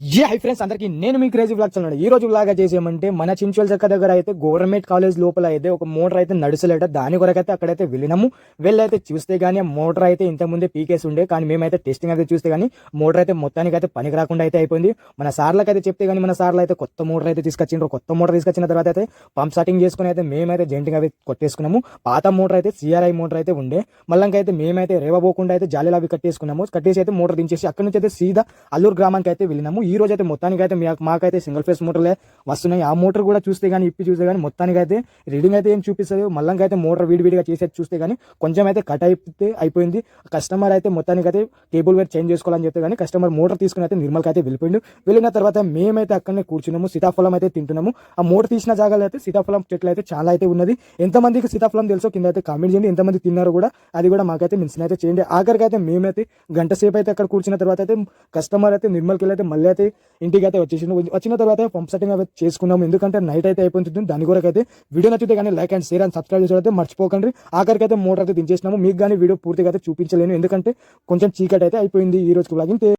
Hi friends అందరికి నేను మీ crazy vlog channel ఈ రోజు వ్లాగ్ చేసేయమంటే మన చించోల్ చక్క దగ్గర అయితే గవర్నమెంట్ కాలేజ్ లోపల అయితే ఒక మోటార్ అయితే నడుసలేట దాని కొరకైతే అక్కడైతే వెళ్ళినాము వెళ్ళైతే చూస్తే గానీ ఆ మోటార్ అయితే ఇంత ముందే పీకేసి ఉండే కానీ మేమైతే టెస్టింగ్ అయితే చూస్తే గానీ మోటార్ అయితే మొత్తానికి అయితే పనికి రాకుండా అయితే అయిపోయింది. మన సార్లకు అయితే చెప్తే గానీ మన సార్లు అయితే కొత్త మోటార్ అయితే తీసుకొచ్చిండ్రు. కొత్త మోటార్ తీసుకొచ్చిన తర్వాత అయితే పంప్ సెట్టింగ్ చేసుకుని అయితే మేమైతే జెంటింగ్ అయితే కొట్టేసుకున్నాము. పాత మోటార్ అయితే సిఆర్ఐ మోటార్ అయితే ఉండే మళ్ళంకైతే మేమైతే రేవబోకుండా అయితే జాలీలు అవి కట్టేసుకున్నాము. కట్టేసి అయితే మోటార్ దించేసి అక్కడి నుంచి అయితే సీదా అల్లూరు గ్రామానికి అయితే వెళ్ళినాము. ఈ రోజు అయితే మొత్తానికి అయితే మాకైతే సింగిల్ ఫేస్ మోటార్లే వస్తున్నాయి. ఆ మోటార్ కూడా చూస్తే కానీ ఇప్పి చూస్తే కానీ మొత్తానికి అయితే రీడింగ్ అయితే ఏం చూపిస్తుంది. మళ్ళంగా అయితే మోటార్ విడివిడిగా చేసేది చూస్తే కానీ కొంచెం అయితే కట్ అయితే అయిపోయింది. కస్టమర్ అయితే మొత్తానికి అయితే కేబుల్ వేర్ చేంజ్ చేసుకోవాలని చెప్తే కానీ కస్టమర్ మోటార్ తీసుకుని అయితే నిర్మల్కి అయితే వెళ్ళిపోయిండు. వెళ్ళిన తర్వాత మేమైతే అక్కడనే కూర్చున్నాము, సీతాఫలం అయితే తింటున్నాము. ఆ మోటార్ తీసిన జాగాలో అయితే సీతాఫలం చెట్లు అయితే చాలా అయితే ఉన్నది. ఎంతమందికి సీతాఫలం తెలుసో కింద అయితే కామెంట్ చేయండి. ఎంతమంది తిన్నారు కూడా అది కూడా మాకైతే మెన్షన్ అయితే చేయండి. ఆఖరికి అయితే మేమైతే గంట సేపు అయితే అక్కడ కూర్చున్న తర్వాత అయితే కస్టమర్ అయితే నిర్మల్కి అయితే మళ్ళీ అయితే ఇంటికి అయితే వచ్చిన తర్వాత పంప్ సెట్టింగ్ అయితే చేసుకున్నాము. ఎందుకంటే నైట్ అయితే అయిపోతుంది. దాని కొరకు అయితే వీడియో నచ్చితే కానీ like and share and subscribe చేసి మర్చిపోకండి. ఆఖరికి అయితే మోటార్ అయితే దించేసినాము. మీకు కానీ వీడియో పూర్తిగా అయితే చూపించలేను ఎందుకంటే కొంచెం చీకటి అయితే అయిపోయింది ఈ రోజు బ్లాగింగ్.